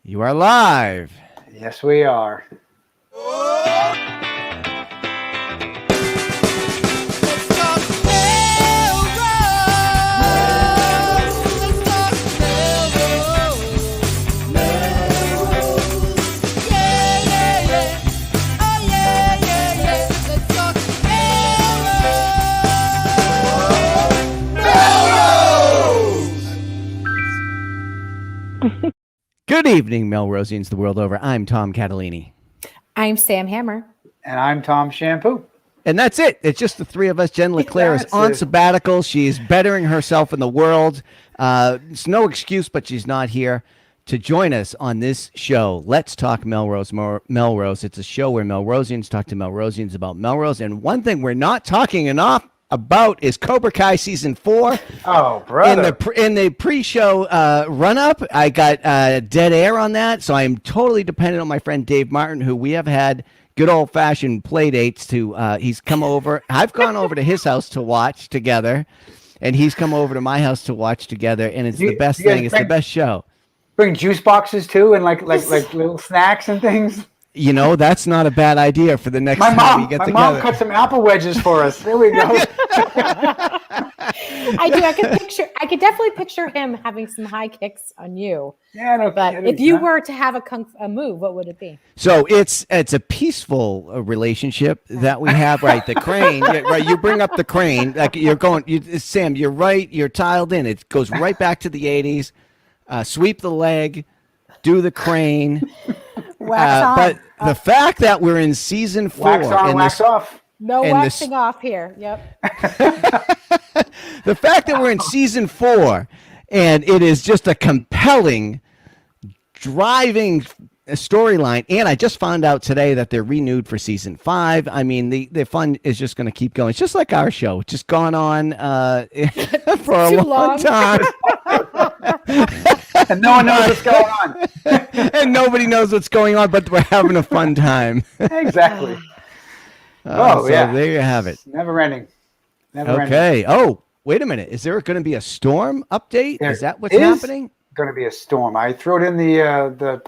You are live. Yes, we are. Good evening, Melrosians the world over. I'm Tom Catalini. I'm Sam Hammer. And I'm Tom Shampoo. And that's it. It's just the three of us. Jen LeClaire is on sabbatical. She's bettering herself in the world. It's no excuse, but she's not here to join us on this show. Let's talk Melrose. Melrose. It's a show where Melrosians talk to Melrosians about Melrose. And one thing we're not talking enough about is Cobra Kai season 4. Oh, brother! In the pre-show run up, I got dead air on that, so I'm totally dependent on my friend Dave Martin, who we have had good old-fashioned play dates to. He's come over. I've gone over to his house to watch together, and he's come over to my house to watch together, and it's the best thing. It's the best show. Bring juice boxes too, and like little snacks and things. You know, that's not a bad idea for the next time we get together. My mom cut some apple wedges for us. There we go. I do. I could definitely picture him having some high kicks on you. Yeah, no but kidding, if you were to have a move, what would it be? So it's a peaceful relationship that we have, right? The crane, right? You bring up the crane, like Sam. You're right. You're tiled in. It goes right back to the '80s. Sweep the leg, do the crane. Wax on. But the fact that we're in season 4, wax on, wax off. No waxing off here. Yep. The fact that we're in season 4 and it is just a compelling, driving storyline. And I just found out today that they're renewed for season 5. I mean, the fun is just going to keep going. It's just like our show. It's just gone on for a long time. And no one knows what's going on. And nobody knows what's going on, but we're having a fun time. Exactly. So there you have it. Never ending. Okay. Oh, wait a minute. Is there going to be a storm update? Is that what's happening? Going to be a storm. I threw it in the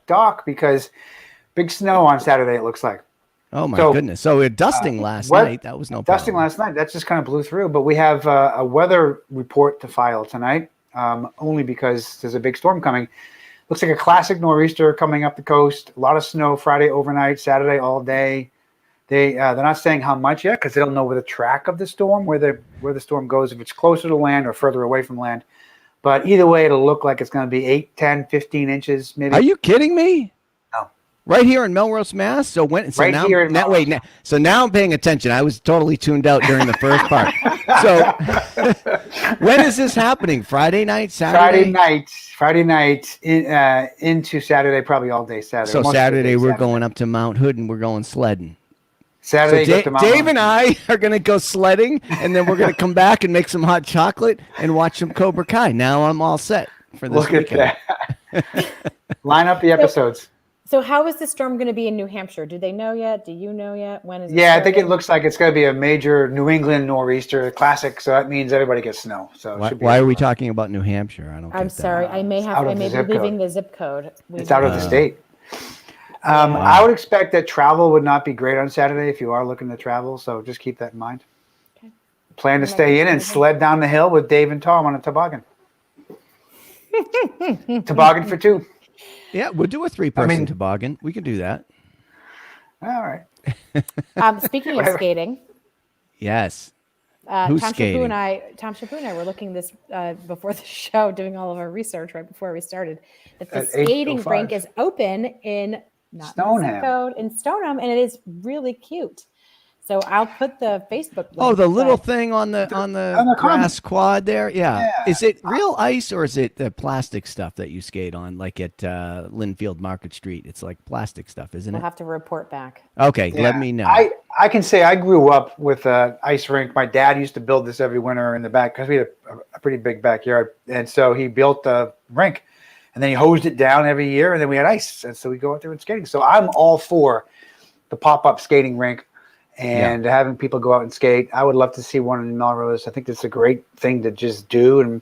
dock because big snow on Saturday, it looks like. Oh, my goodness. So we're dusting last night. That was no problem. Dusting last night. That just kind of blew through. But we have a weather report to file tonight, only because there's a big storm coming. Looks like a classic nor'easter coming up the coast. A lot of snow Friday overnight, Saturday all day. They're not saying how much yet because they don't know where the track of the storm, where the storm goes, if it's closer to land or further away from land. But either way, it'll look like it's going to be 8, 10, 15 inches maybe. Are you kidding me? No. Right here in Melrose, Mass. So now I'm paying attention. I was totally tuned out during the first part. So when is this happening? Friday night, Saturday? Friday night into Saturday, probably all day Saturday. So Saturday we're going up to Mount Hood and we're going sledding. Saturday, so Dave and I are going to go sledding, and then we're going to come back and make some hot chocolate and watch some Cobra Kai. Now I'm all set for this weekend. Look at that. Line up the episodes. So how is the storm going to be in New Hampshire? Do they know yet? Do you know yet? When is it? Yeah, I think it looks like it's going to be a major New England nor'easter classic. So that means everybody gets snow. So why are we talking about New Hampshire? I'm sorry. I may be leaving the zip code. It's out of the state. I would expect that travel would not be great on Saturday if you are looking to travel. So just keep that in mind. Okay. Plan to stay in and sled down the hill with Dave and Tom on a toboggan. Toboggan for 2. Yeah, we'll do a 3-person toboggan. We can do that. All right. Speaking of skating. Yes. Tom Shampoo and I were looking this before the show, doing all of our research right before we started. That the skating rink is open in Stoneham, and it is really cute. So I'll put the Facebook link. Oh, the little thing on the grass quad there. Yeah. Is it real ice or is it the plastic stuff that you skate on, like at Linfield Market Street? It's like plastic stuff, isn't it? We'll have to report back. Okay, let me know. I can say I grew up with an ice rink. My dad used to build this every winter in the back because we had a pretty big backyard, and so he built a rink, and then he hosed it down every year, and then we had ice, and so we go out there and skating. So I'm all for the pop-up skating rink. And having people go out and skate. I would love to see one in Melrose. I think that's a great thing to just do and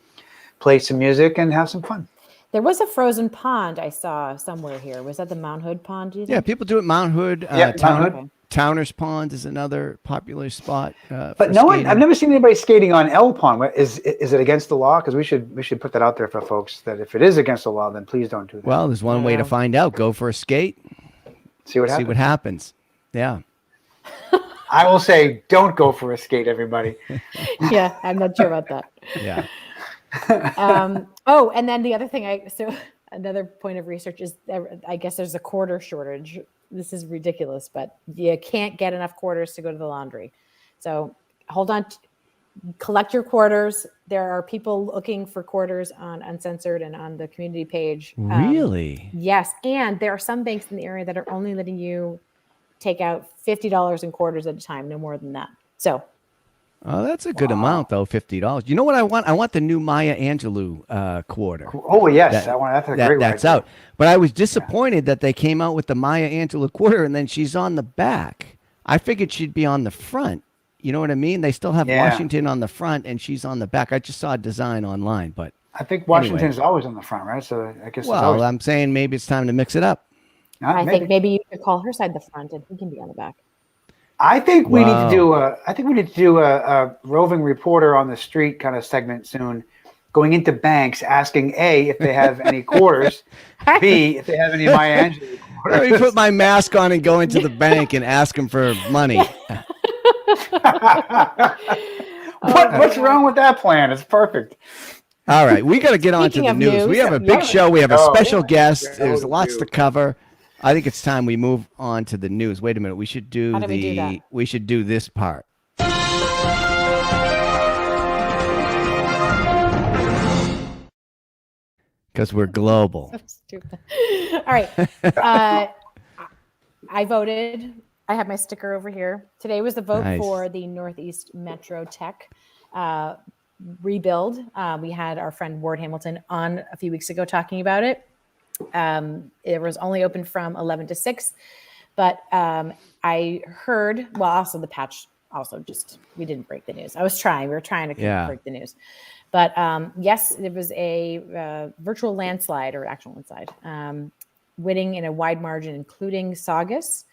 play some music and have some fun. There was a frozen pond I saw somewhere here. Was that the Mount Hood Pond? Do you think? Yeah, people do it. Mount Hood. Mount Hood. Towner's Pond is another popular spot. But no one, I've never seen anybody skating on L Pond. Is it against the law? Because we should put that out there for folks that if it is against the law, then please don't do that. Well, there's one way to find out. Go for a skate. See what happens. Yeah. I will say, don't go for a skate, everybody. Yeah, I'm not sure about that. Yeah. And then the other thing another point of research is I guess there's a quarter shortage. This is ridiculous, but you can't get enough quarters to go to the laundry. So hold on, collect your quarters. There are people looking for quarters on Uncensored and on the community page. Really? Yes. And there are some banks in the area that are only letting you take out $50 in quarters at a time, no more than that. So. Oh, that's a good amount, though, $50. You know what I want? I want the new Maya Angelou quarter. Oh, yes. That's a great one. That's out. But I was disappointed that they came out with the Maya Angelou quarter, and then she's on the back. I figured she'd be on the front. You know what I mean? They still have Washington on the front, and she's on the back. I just saw a design online, but I think Washington's always on the front, right? So I guess. Well, I'm saying maybe it's time to mix it up. I think maybe you could call her side the front, and he can be on the back. I think we need to do a roving reporter on the street kind of segment soon, going into banks asking A, if they have any quarters, B, if they have any Maya Angelou quarters. Let me put my mask on and go into the bank and ask them for money. What's wrong with that plan? It's perfect. All right, we got to get on to the news. We have a big show. We have a special guest. There's lots to cover. I think it's time we move on to the news. Wait a minute. We should do we should do this part. Because we're global. So stupid. All right. I voted. I have my sticker over here. Today was the vote for the Northeast Metro Tech rebuild. We had our friend Ward Hamilton on a few weeks ago talking about it. It was only open from 11 to 6, but I heard, also the patch we didn't break the news. We were trying to break the news, but yes, it was a virtual landslide or actual landslide, winning in a wide margin, including Saugus.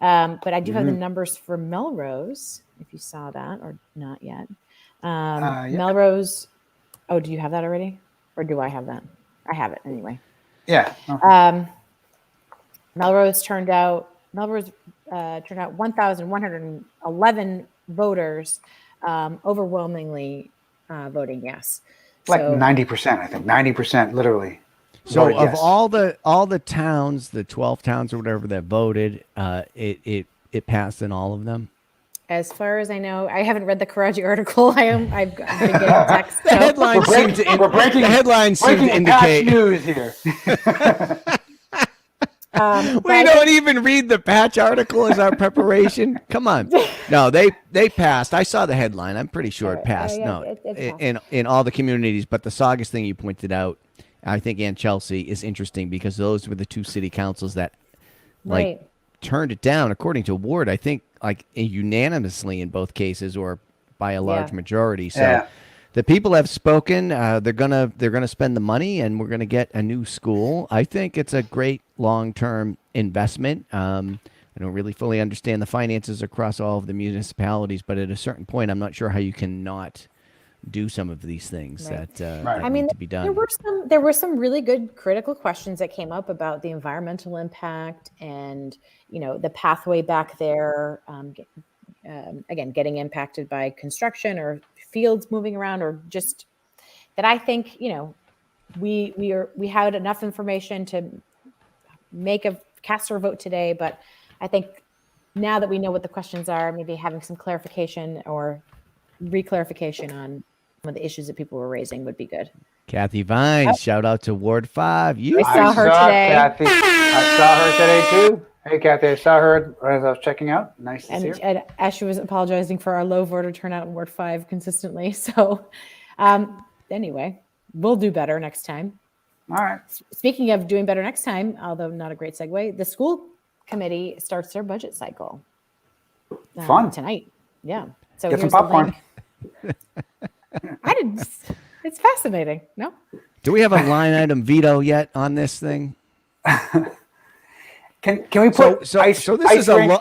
But I do have the numbers for Melrose, if you saw that or not yet. Melrose. Oh, do you have that already? Or do I have that? I have it anyway. Yeah. Melrose turned out 1,111 voters, overwhelmingly voting yes. Like 90%, I think 90%, literally. So of all the towns, the 12 towns or whatever that voted, it passed in all of them. As far as I know, I haven't read the Karaji article. I've been getting text. The headlines seem to indicate news here. We don't even read the patch article as our preparation. Come on. No, they passed. I saw the headline. I'm pretty sure it passed. In all the communities, but the Saugus thing you pointed out, I think Ann Chelsea is interesting because those were the two city councils that turned it down, according to Ward, I think unanimously in both cases or by a large majority. So the people have spoken. They're gonna spend the money, and we're gonna get a new school. I think it's a great long-term investment. I don't really fully understand the finances across all of the municipalities, but at a certain point, I'm not sure how you can not do some of these things that need to be done. There were some really good critical questions that came up about the environmental impact and the pathway back there. Again, getting impacted by construction or fields moving around, or just that. I think we had enough information to cast our vote today, but I think now that we know what the questions are, maybe having some clarification or reclarification on some of the issues that people were raising would be good. Kathy Vines, shout out to Ward 5. I saw her today. Kathy. I saw her today too. Hey, Kathy, I saw her as I was checking out. Nice to see her. And as she was apologizing for our low voter turnout in Ward 5 consistently. So anyway, we'll do better next time. All right. Speaking of doing better next time, although not a great segue, the school committee starts their budget cycle. Fun. Tonight. Yeah. So get some popcorn. It's fascinating. No? Do we have a line item veto yet on this thing? Can we put So ice this is a rink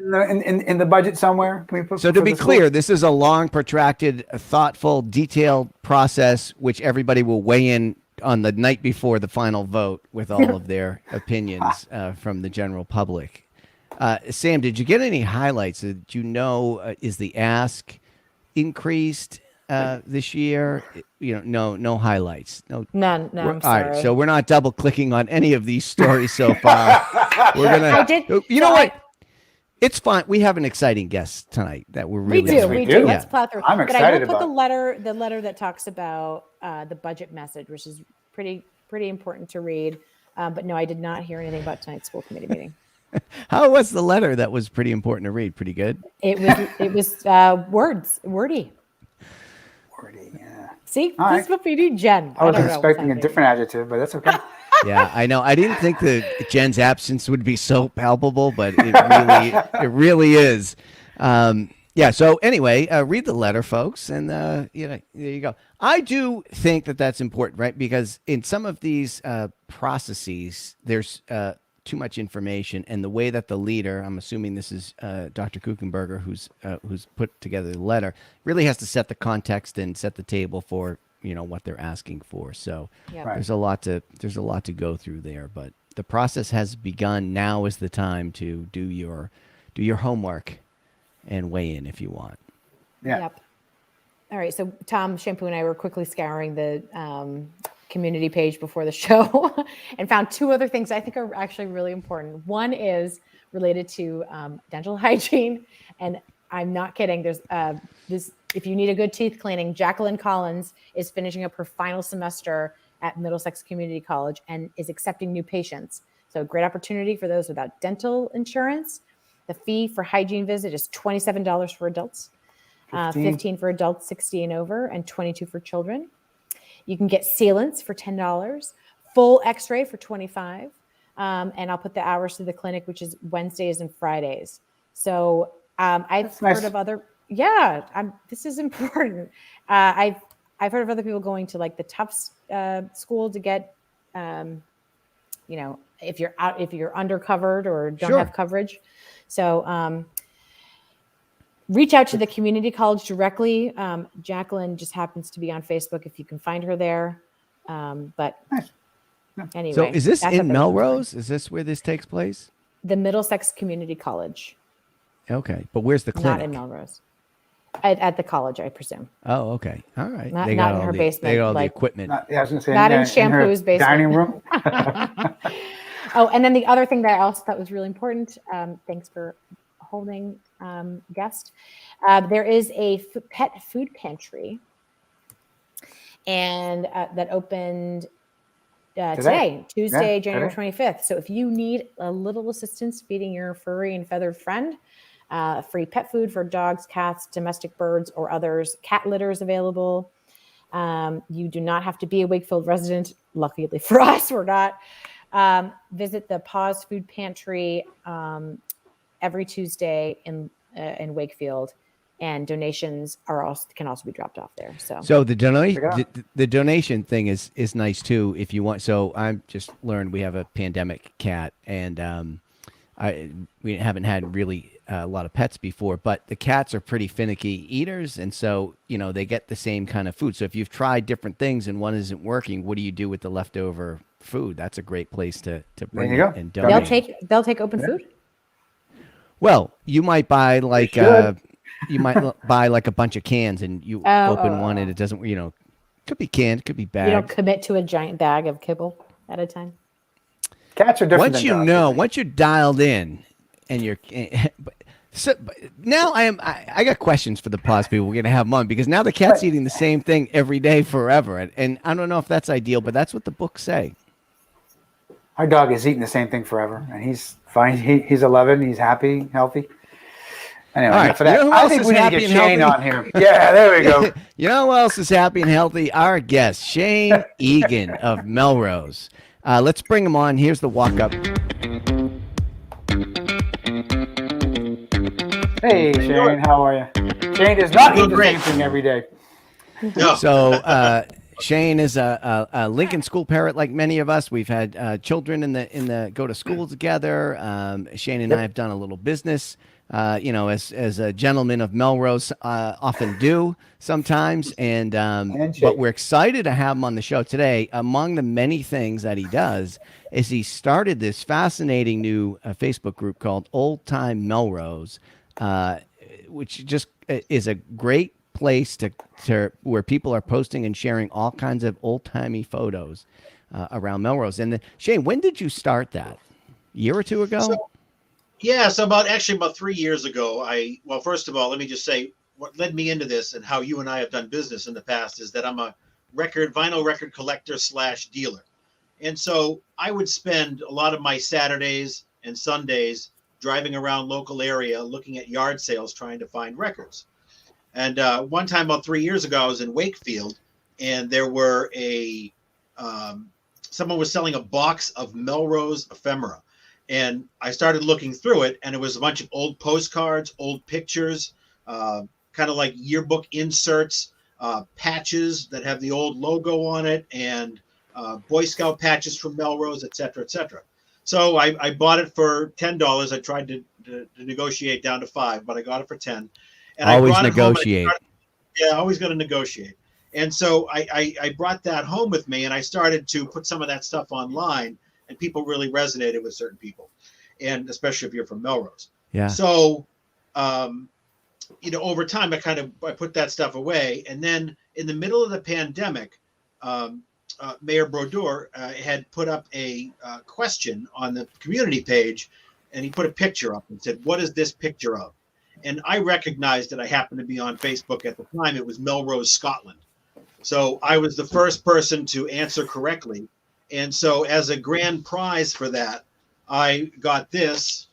lo- in the budget somewhere? Can we put So to for be the school? clear, this is a long, protracted, thoughtful, detailed process which everybody will weigh in on the night before the final vote with all of their opinions from the general public. Sam, did you get any highlights? Did you know, is the ask increased this year? No highlights. None. No, I'm All sorry. right, so we're not double clicking on any of these stories so far. We're gonna. I did. You know what? It's fine. We have an exciting guest tonight that we're We really. do. we We do. do. Let's plow through. I'm But I excited will put about the letter that talks about the budget message, which is pretty important to read. But no, I did not hear anything about tonight's school committee meeting. How was the letter? That was pretty important to read. Pretty good. It was wordy. Wordy, yeah. See, All this is what we do, Jen. I was don't know what's expecting a happening. different adjective, but that's okay. Yeah, I know. I didn't think that Jen's absence would be so palpable, but it really is. Yeah. So anyway, read the letter, folks, and there you go. I do think that that's important, right? Because in some of these processes, there's too much information, and the way that the leader, I'm assuming this is Dr. Kuchenberger, who's put together the letter, really has to set the context and set the table for what they're asking for. So Yep. Right. there's a lot to go through there, but the process has begun. Now is the time to do your homework and weigh in if you want. Yeah. Yep. All right. So Tom, Shampoo, and I were quickly scouring the community page before the show and found two other things I think are actually really important. One is related to dental hygiene. And I'm not kidding. There's this, if you need a good teeth cleaning, Jacqueline Collins is finishing up her final semester at Middlesex Community College and is accepting new patients. So great opportunity for those without dental insurance. The fee for hygiene visit is $27 for adults, 15 for adults 60 and over, and 22 for children. You can get sealants for $10, full x-ray for $25. And I'll put the hours to the clinic, which is Wednesdays and Fridays. So I've That's heard nice. of other, this is important. I've heard of other people going to like the Tufts school to get, if you're undercovered or don't Sure. have coverage. So reach out to the community college directly. Jacqueline just happens to be on Facebook if you can find her there. But Nice. anyway. So is this that's in up and Melrose? Is this where this takes place? the Middlesex Community College, Okay, but where's the not clinic? in Melrose. At the college, I presume. Oh, okay. All right. Not- They not got in all her the, basement, They got all like- the equipment. I was going to say Not in her Shampoo's basement. dining room. Oh, and then the other thing that I also thought was really important, thanks for holding, guest. There is a pet food pantry, and that opened today, Tuesday, Yeah, January today. 25th. So if you need a little assistance feeding your furry and feathered friend, free pet food for dogs, cats, domestic birds, or others. Cat litter is available. You do not have to be a Wakefield resident. Luckily for us, we're not. Visit the Paws Food Pantry every Tuesday in Wakefield, and donations can also be dropped off there. So the Check it out. the donation thing is nice too if you want. So I just learned we have a pandemic cat, and we haven't had really a lot of pets before, but the cats are pretty finicky eaters, and so they get the same kind of food. So if you've tried different things and one isn't working, what do you do with the leftover food? That's a great place to bring you it go. and They'll donate. they'll take open food. Well, you might buy like should. you might buy like a bunch of cans, and you open one and it doesn't. Could be canned, could be You don't bagged. commit to a giant bag of kibble at a time. Cats are different Once than dogs. once you're dialed in, and you're. But now I got questions for the pause people. We're gonna have them on because now the cat's eating the same thing every day forever, and I don't know if that's ideal, but that's what the books say. Our dog is eating the same thing forever, and he's fine. He's 11. He's happy, healthy. Anyway, All right, enough of that. you know who I else think is we need to happy get and Shane healthy? on here. Yeah, there we go. You know who else is happy and healthy? Our guest, Shane Egan of Melrose. Let's bring him on. Here's the walk-up. Hey, Shane, how are you? Shane does not eat the same thing every day. No. So, Shane is a Lincoln School parrot, like many of us. We've had children in the go to school together. Shane and I have done a little business, as a gentleman of Melrose often do sometimes. And but we're excited to have him on the show today. Among the many things that he does is he started this fascinating new Facebook group called Old Time Melrose, which just is a great place to where people are posting and sharing all kinds of old-timey photos around Melrose. And Shane, when did you start that? A year or two ago? So about 3 years ago, well, first of all, let me just say what led me into this and how you and I have done business in the past is that I'm a vinyl record collector / dealer. And so I would spend a lot of my Saturdays and Sundays driving around local area, looking at yard sales, trying to find records. And one time about 3 years ago, I was in Wakefield, and there were someone was selling a box of Melrose ephemera. And I started looking through it, and it was a bunch of old postcards, old pictures, kind of like yearbook inserts, patches that have the old logo on it, and Boy Scout patches from Melrose, et cetera, et cetera. So I bought it for $10. I tried to negotiate down to $5, but I got it for $10. And always negotiate. Always got to negotiate. And so I brought that home with me, and I started to put some of that stuff online, and people really resonated with certain people, and especially if you're from Melrose. Yeah. So, over time, I put that stuff away, and then in the middle of the pandemic, Mayor Brodeur had put up a question on the community page, and he put a picture up and said, "What is this picture of?" And I recognized that I happened to be on Facebook at the time. It was Melrose, Scotland. So I was the first person to answer correctly. And so as a grand prize for that, I got this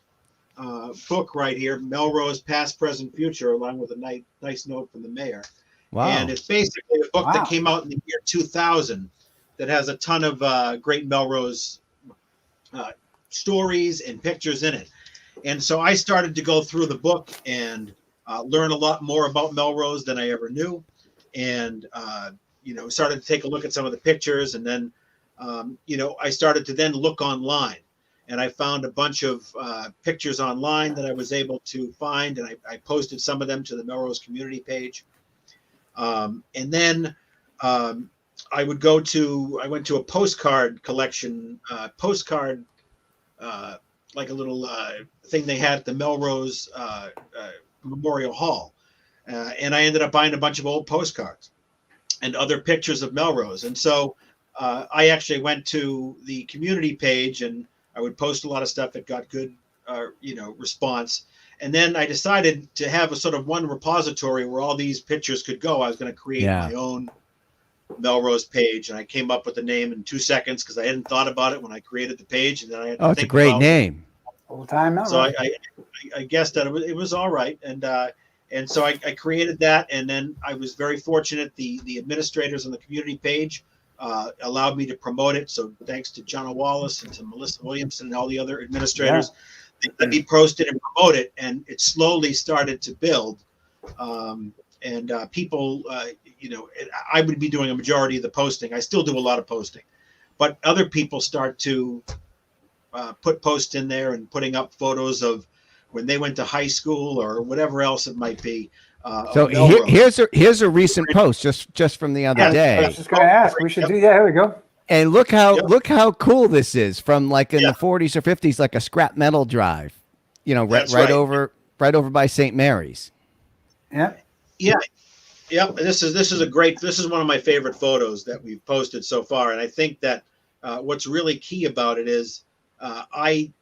book right here, Melrose Past, Present, Future, along with a nice note from the mayor. Wow. And it's basically a book that came out in the year 2000 that has a ton of great Melrose stories and pictures in it. And so I started to go through the book and learn a lot more about Melrose than I ever knew. And, started to take a look at some of the pictures. And then, I started to then look online. And I found a bunch of pictures online that I was able to find. And I posted some of them to the Melrose community page. And then I went to a postcard collection, like a little thing they had at the Melrose Memorial Hall. And I ended up buying a bunch of old postcards and other pictures of Melrose. And so I actually went to the community page, and I would post a lot of stuff that got good, response. And then I decided to have a sort of one repository where all these pictures could go. I was going to create my own Melrose page, and I came up with the name in 2 seconds because I hadn't thought about it when I created the page, and then I had to it's a great name. Old Time Melrose. So I guessed that it was all right, and so I created that, and then I was very fortunate. The administrators on the community page allowed me to promote it. So thanks to John Wallace and to Melissa Williamson and all the other administrators, they let me post it and promote it, and it slowly started to build. And people, I would be doing a majority of the posting. I still do a lot of posting, but other people start to put posts in there and putting up photos of when they went to high school or whatever else it might be. So here's a recent post just from the other day. I was just going to ask. We should do. Yeah, here we go. And look how cool this is from like in the 40s or 50s, like a scrap metal drive. Right over by St. Mary's. Yeah. Yeah. This is one of my favorite photos that we've posted so far. And I think that what's really key about it is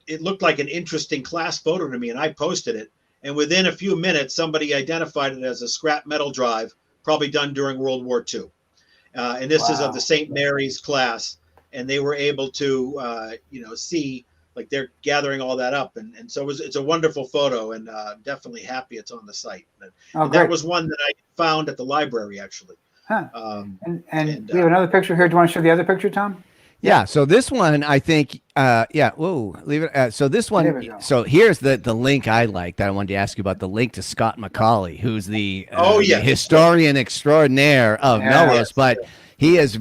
it looked like an interesting class photo to me, and I posted it. And within a few minutes, somebody identified it as a scrap metal drive, probably done during World War II. And this is of the St. Mary's class. And they were able to, see, like they're gathering all that up. And so it's a wonderful photo, and definitely happy it's on the site. And that was one that I found at the library, actually. Huh. And we have another picture here. Do you want to show the other picture, Tom? Yeah. So this one, I think, Whoa, leave it. So this one, so here's the link I like that I wanted to ask you about, the link to Scott McCauley, who's the historian extraordinaire of Melrose. But he is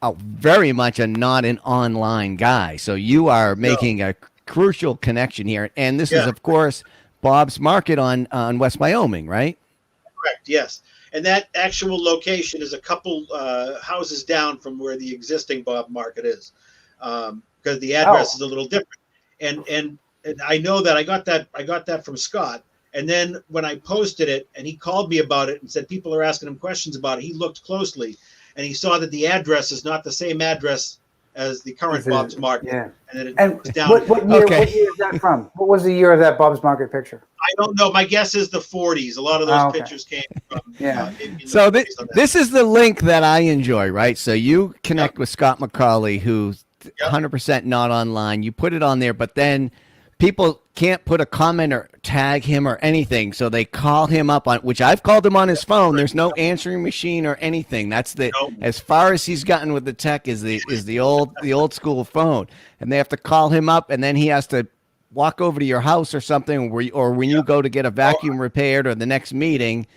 very much not an online guy. So you are making a crucial connection here. And this is, of course, Bob's Market on West Wyoming, right? Correct. Yes. And that actual location is a couple houses down from where the existing Bob Market is, because the address is a little different. And I know that I got that from Scott. And then when I posted it, and he called me about it and said people are asking him questions about it, he looked closely and he saw that the address is not the same address as the current Bob's Market. Yeah. And then it was down. What year is that from? What was the year of that Bob's Market picture? I don't know. My guess is the 40s. A lot of those pictures came from. So this is the link that I enjoy, right? So you connect with Scott McCauley, who's 100% not online. You put it on there, but then people can't put a comment or tag him or anything, so they call him up on, which I've called him on his phone. There's no answering machine or anything. That's as far as he's gotten with the tech is the old school phone, and they have to call him up, and then he has to walk over to your house or something, or when you go to get a vacuum repaired or the next meeting,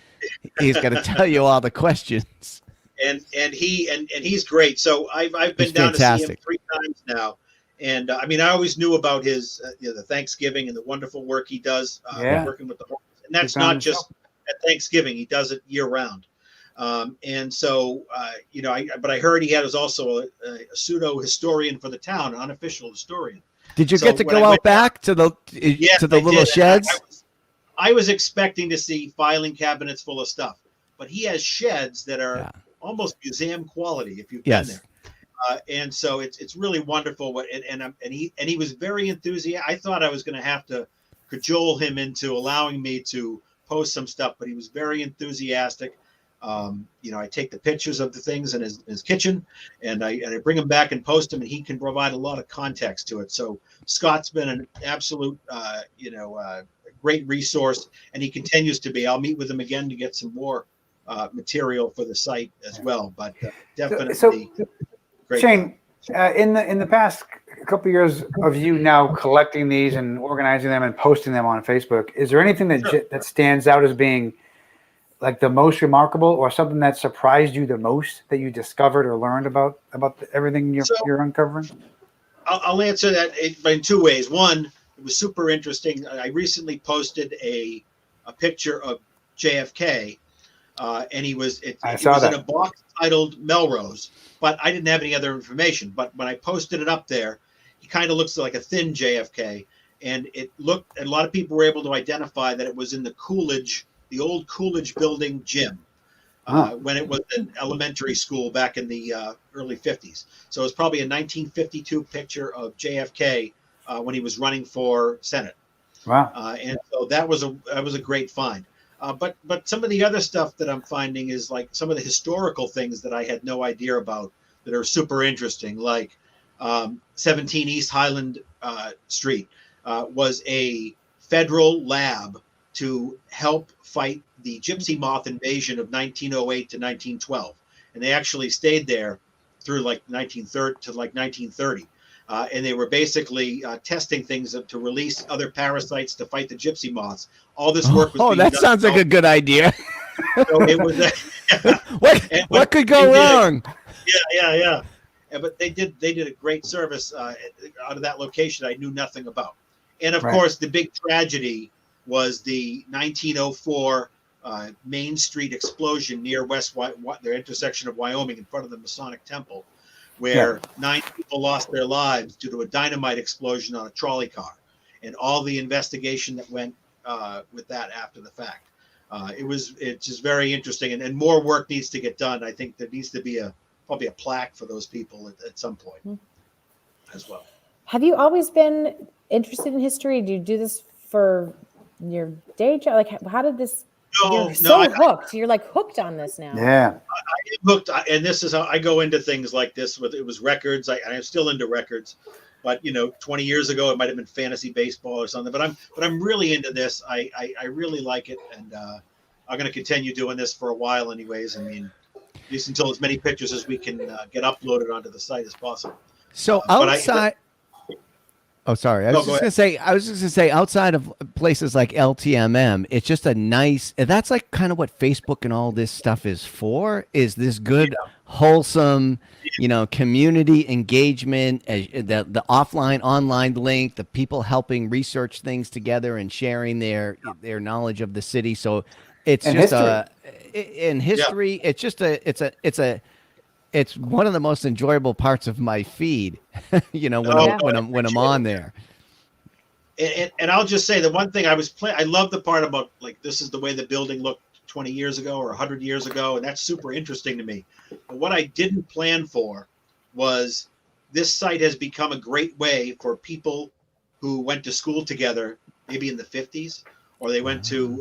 he's going to tell you all the questions. And he's great. So I've been down to see him 3 times now. And I mean, I always knew about his the Thanksgiving and the wonderful work he does working with the homeless. And that's not just at Thanksgiving; he does it year round. And so, but I heard he was also a pseudo historian for the town, an unofficial historian. Did you get to go out back to the little sheds? I was expecting to see filing cabinets full of stuff, but he has sheds that are almost museum quality. If you've been there. And so it's really wonderful. And he was very enthusiastic. I thought I was going to have to cajole him into allowing me to post some stuff, but he was very enthusiastic. I take the pictures of the things in his kitchen, and I bring them back and post them, and he can provide a lot of context to it. So Scott's been an absolute, great resource, and he continues to be. I'll meet with him again to get some more material for the site as well. But definitely. Shane, in the past couple of years of you now collecting these and organizing them and posting them on Facebook, is there anything that stands out as being like the most remarkable, or something that surprised you the most that you discovered or learned about everything you're uncovering? I'll answer that in 2 ways. One, it was super interesting. I recently posted a picture of JFK, and he was in a box titled Melrose. But I didn't have any other information. But when I posted it up there, he kind of looks like a thin JFK. And a lot of people were able to identify that it was in the old Coolidge building gym, when it was an elementary school back in the early 50s. So it was probably a 1952 picture of JFK when he was running for Senate. Wow. And so that was a great find. But some of the other stuff that I'm finding is like some of the historical things that I had no idea about that are super interesting, like 17 East Highland Street was a federal lab to help fight the gypsy moth invasion of 1908 to 1912. And they actually stayed there through like 1930. And they were basically testing things to release other parasites to fight the gypsy moths. All this work was being that done. Sounds like a good idea. So it was what could go wrong? Yeah. But they did a great service out of that location I knew nothing about. And of course, the big tragedy was the 1904 Main Street explosion near the intersection of Wyoming in front of the Masonic Temple, where 9 people lost their lives due to a dynamite explosion on a trolley car, and all the investigation that went with that after the fact. It's just very interesting, and more work needs to get done. I think there needs to be probably a plaque for those people at some point as well. Have you always been interested in history? Do you do this for your day job? Like, how did this? You're hooked. You're like hooked on this now. Yeah, I am hooked, and this is how I go into things like this. It was records. I'm still into records, but 20 years ago it might have been fantasy baseball or something. But I'm really into this. I really like it, and I'm going to continue doing this for a while, anyways. I mean, at least until as many pictures as we can get uploaded onto the site as possible. So outside. Oh, sorry. I No, was go just ahead. gonna say. I was just gonna say. Outside of places like LTMM, it's just a nice. That's like kind of what Facebook and all this stuff is for. Is this good, wholesome, community engagement? The offline, online link, the people helping research things together and sharing their knowledge of the city. So it's And just history. in history. It's just it's one of the most enjoyable parts of my feed. When Oh, I'm Yeah. when I'm when I'm on there. And I'll just say the one thing I was playing, I love the part about like this is the way the building looked 20 years ago or 100 years ago, and that's super interesting to me. But what I didn't plan for was this site has become a great way for people who went to school together, maybe in the 50s, or they went to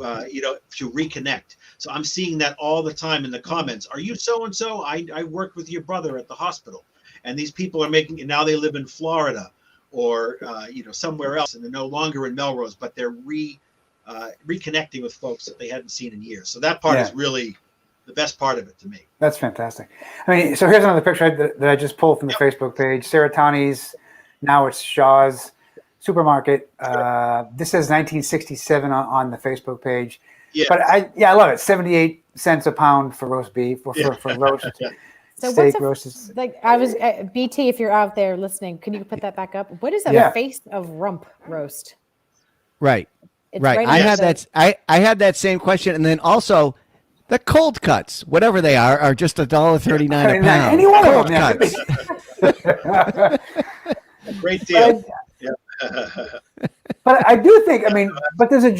to reconnect. So I'm seeing that all the time in the comments. Are you so and so? I worked with your brother at the hospital, and these people are making, and now they live in Florida or somewhere else, and they're no longer in Melrose, but they're reconnecting with folks that they hadn't seen in years. So that part is really the best part of it to me. That's fantastic. I mean, so here's another picture that I just pulled from the Facebook page. Sarah Tani's, now it's Shaw's Supermarket. This says 1967 on the Facebook page. Yeah. But I love it. 78 cents a pound for roast beef or for roast. So Steak what's roast. I was BT, if you're out there listening, can you put that back up? What is a face of rump roast? Right. It's right. I had that. I had that same question, and then also the cold cuts, whatever they are just $1.39 a pound. Any one cold of them, cuts. Great deal. But I do think, but there's a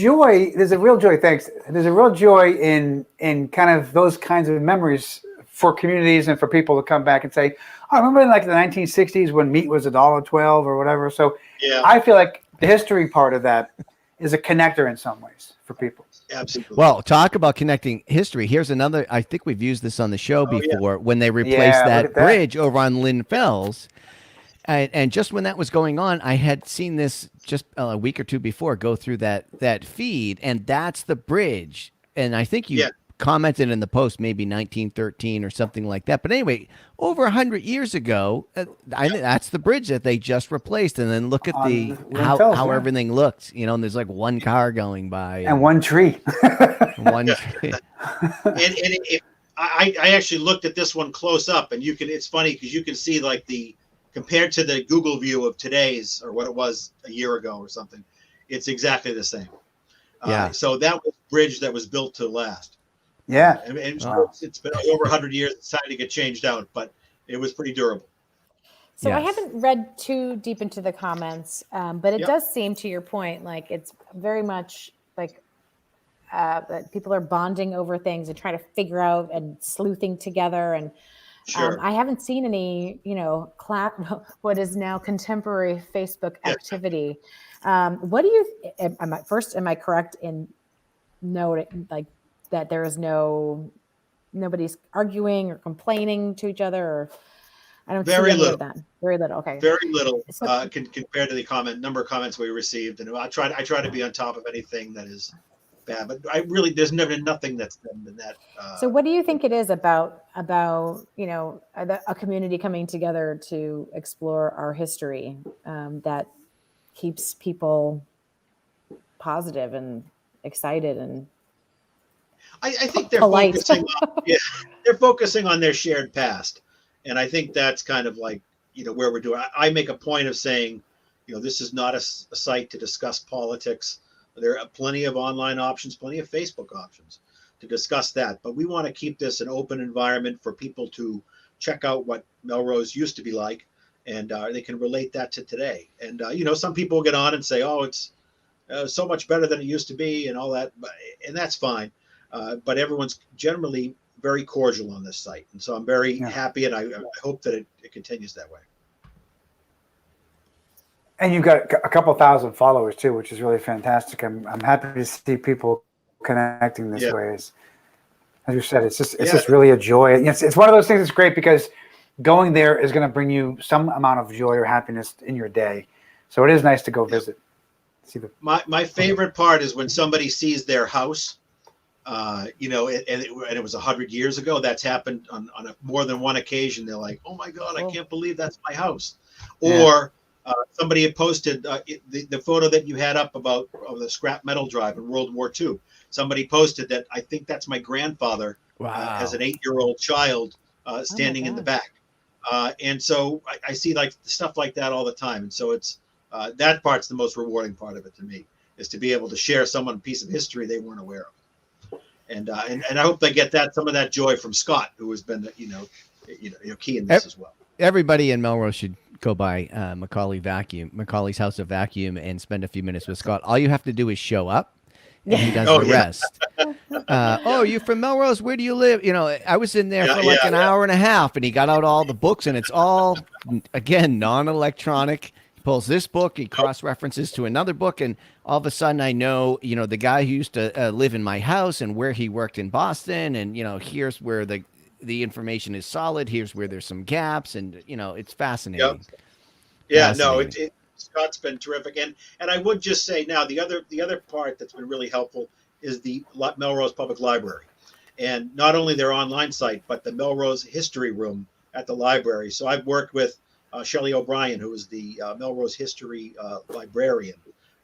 real joy. Thanks. There's a real joy in kind of those kinds of memories for communities and for people to come back and say, I remember in like the 1960s when meat was $1.12 or whatever. So I feel like the history part of that is a connector in some ways for people. Absolutely. Well, talk about connecting history. Here's another, I think we've used this on the show before, when they replaced that bridge over on Lynn Fells. And just when that was going on, I had seen this just a week or two before go through that feed, and that's the bridge. And I think you commented in the post maybe 1913 or something like that. But anyway, over 100 years ago, that's the bridge that they just replaced. And then look at how everything looked, and there's like one car going by and one tree. tree. And I actually looked at this one close up, and it's funny because you can see like compared to the Google view of today's or what it was a year ago or something, it's exactly the same. So that was a bridge that was built to last. Yeah. And it's been over 100 years. It's time to get changed out, but it was pretty durable. So I haven't read too deep into the comments, but it does seem, to your point, like it's very much like that people are bonding over things and trying to figure out and sleuthing together. And I haven't seen any, what is now contemporary Facebook activity. What do you? Am I correct in noting like that there is nobody's arguing or complaining to each other, or I don't see any of that. Very little. Okay. Very little compared to the number of comments we received, and I try to be on top of anything that is bad, but there's never nothing that's been that. So what do you think it is about a community coming together to explore our history that keeps people positive and excited and I think they're polite. They're focusing on their shared past, and I think that's kind of like where we're doing. I make a point of saying, this is not a site to discuss politics. There are plenty of online options, plenty of Facebook options to discuss that, but we want to keep this an open environment for people to check out what Melrose used to be like, and they can relate that to today. And some people get on and say, "Oh, it's so much better than it used to be," and all that, and that's fine. But everyone's generally very cordial on this site, and so I'm very happy, and I hope that it continues that way. And you've got a couple thousand followers too, which is really fantastic. I'm happy to see people connecting this way. As you said, it's just really a joy. It's one of those things that's great because going there is going to bring you some amount of joy or happiness in your day. So it is nice to go visit. My favorite part is when somebody sees their house. And it was 100 years ago. That's happened on more than one occasion. They're like, "Oh my God, I can't believe that's my house," or Somebody had posted the photo that you had up about of the scrap metal drive in World War II. Somebody posted that I think that's my grandfather as an 8-year-old child standing in the back. And so I see like stuff like that all the time. And so it's that part's the most rewarding part of it to me, is to be able to share someone a piece of history they weren't aware of. And I hope they get some of that joy from Scott, who has been key in this as well. Everybody in Melrose should go by Macaulay's House of Vacuum and spend a few minutes with Scott. All you have to do is show up, and he does the rest. You from Melrose? Where do you live? I was in there for like an hour and a half, and he got out all the books, and it's all, again, non-electronic. He pulls this book, he cross-references to another book, and all of a sudden I know, the guy who used to live in my house and where he worked in Boston, and, here's where the information is solid. Here's where there's some gaps, and it's fascinating. Yep. Yeah, Scott's been terrific, and I would just say now the other part that's been really helpful is the Melrose Public Library, and not only their online site but the Melrose History Room at the library. So I've worked with Shelley O'Brien, who is the Melrose History librarian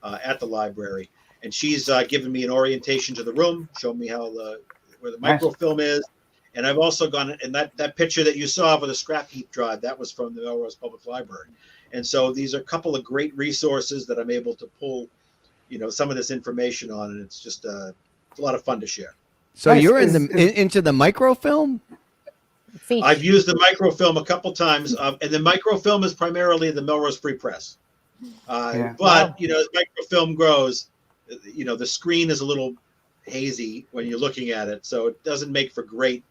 at the library, and she's given me an orientation to the room, shown me where the microfilm is. And I've also gone, and that picture that you saw of the scrap heap drive, that was from the Melrose Public Library. And so these are a couple of great resources that I'm able to pull, some of this information on, and it's just it's a lot of fun to share. So you're into the microfilm? I've used the microfilm a couple times, and the microfilm is primarily the Melrose Free Press. But as microfilm grows, the screen is a little hazy when you're looking at it, so it doesn't make for great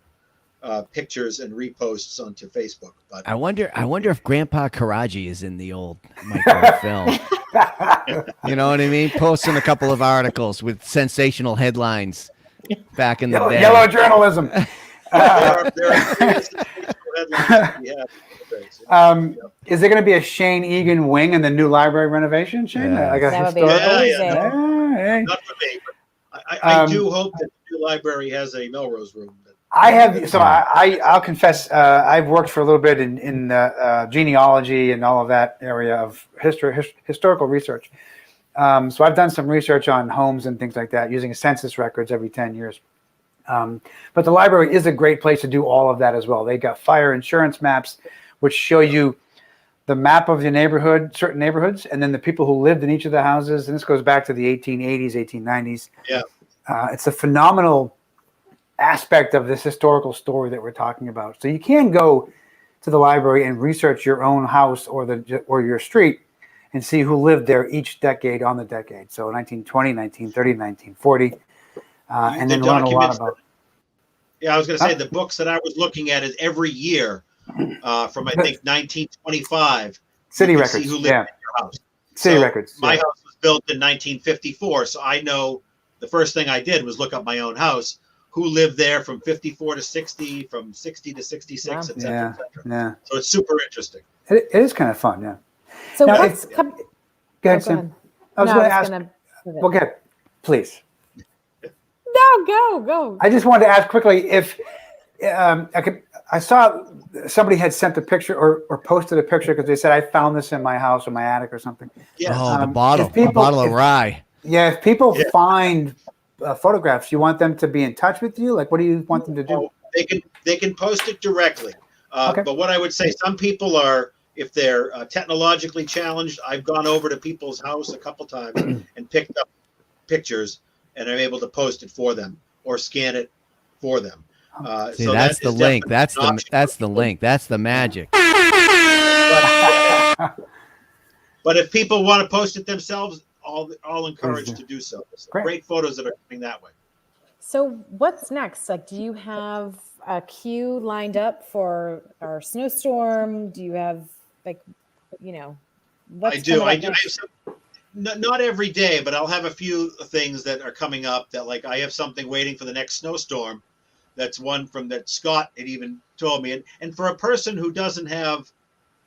pictures and reposts onto Facebook. But I wonder if Grandpa Karaji is in the old microfilm. You know what I mean? Posting a couple of articles with sensational headlines back in the day. Yellow journalism. there are sensational headlines we have. Is there going to be a Shane Egan wing in the new library renovation, Shane? Yeah. That would be amazing. Not for me, but I do hope that the new library has a Melrose room. I'll confess, I've worked for a little bit in genealogy and all of that area of historical research. So I've done some research on homes and things like that using census records every 10 years. But the library is a great place to do all of that as well. They got fire insurance maps, which show you the map of the neighborhood, certain neighborhoods, and then the people who lived in each of the houses. And this goes back to the 1880s, 1890s. Yeah. It's a phenomenal aspect of this historical story that we're talking about. So you can go to the library and research your own house or your street and see who lived there each decade on the decade. So 1920, 1930, 1940, and then learn a lot about. Yeah, I was going to say the books that I was looking at is every year from I think 1925. City records. See who lived in your house. City records. My house was built in 1954, so I know the first thing I did was look up my own house. Who lived there from 54 to 60, from 60 to 66, et cetera, et cetera. Yeah. So it's super interesting. It is kind of fun, yeah. So now, what's go ahead, Sam. I was going to ask. Well, go ahead, please. No, go. I just wanted to ask quickly if I saw somebody had sent a picture or posted a picture because they said, I found this in my house or my attic or something. Yes. Oh, the bottle of rye. Yeah, if people find photographs, you want them to be in touch with you? Like, what do you want them to do? They can post it directly. But what I would say, some people are, if they're technologically challenged, I've gone over to people's house a couple times and picked up pictures, and I'm able to post it for them or scan it for them. See, so that's the link. That's the link. That's the magic. But if people want to post it themselves, all encouraged to do so. Great photos that are coming that way. So what's next? Like, do you have a queue lined up for our snowstorm? Do you have what's I do. I do. Not every day, but I'll have a few things that are coming up that, like, I have something waiting for the next snowstorm. That's one from that Scott had even told me. And for a person who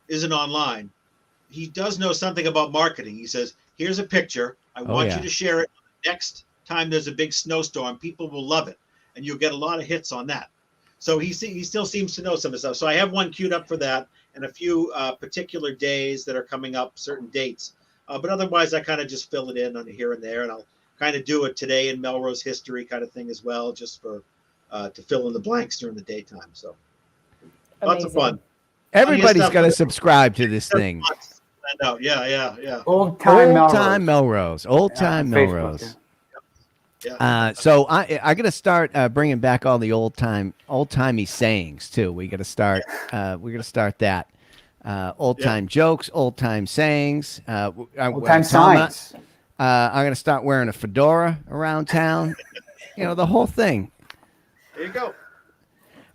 isn't online, he does know something about marketing. He says, here's a picture. I want you to share it. Next time there's a big snowstorm, people will love it. And you'll get a lot of hits on that. So he still seems to know some of the stuff. So I have one queued up for that. and a few particular days that are coming up, certain dates. But otherwise, I kind of just fill it in on here and there, and I'll kind of do a today in Melrose history kind of thing as well, just for to fill in the blanks during the daytime. So lots of fun. Everybody's got to subscribe to this thing. I know. Yeah. Old time Melrose. Old time Melrose. Yeah. So I got to start bringing back all the old-timey sayings too. We got to start. We got to start that. Old-time jokes, old-time sayings. Old-time signs. I'm going to start wearing a fedora around town. The whole thing. There you go.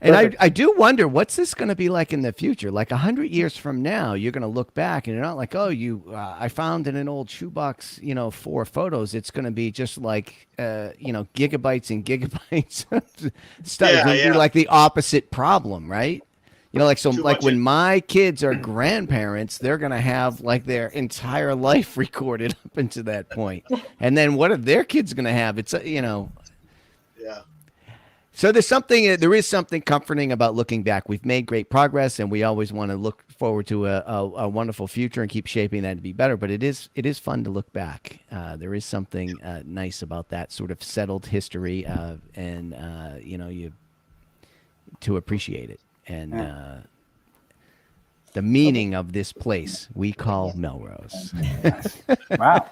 And I do wonder, what's this going to be like in the future? Like 100 years from now, you're going to look back and you're not like, oh, I found in an old shoebox, 4 photos. It's going to be just like, gigabytes and gigabytes of stuff. It's going to be like the opposite problem, right? When my kids are grandparents, they're going to have like their entire life recorded up into that point. And then what are their kids going to have? It's, Yeah. So there is something comforting about looking back. We've made great progress, and we always want to look forward to a wonderful future and keep shaping that to be better. But it is fun to look back. There is something nice about that sort of settled history, and you to appreciate it and the meaning of this place we call Melrose. Wow,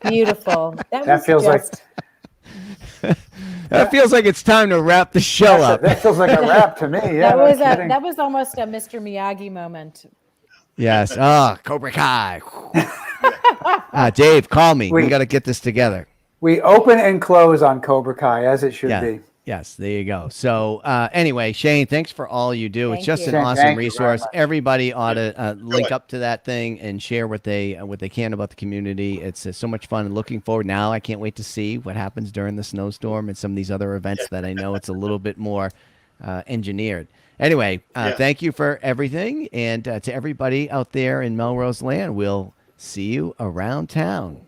Beautiful. That feels like. That feels like it's time to wrap the show up. That feels like a wrap to me. Yeah, that was almost a Mr. Miyagi moment. Yes. Cobra Kai. Dave, call me. We got to get this together. We open and close on Cobra Kai as it should be. Yes, there you go. So anyway, Shane, thanks for all you do. It's just an Shane, awesome resource. Everybody ought to link up to that thing and share what they can about the community. It's so much fun and looking forward. Now I can't wait to see what happens during the snowstorm and some of these other events that I know it's a little bit more engineered. Anyway, thank you for everything. And to everybody out there in Melrose land, we'll see you around town.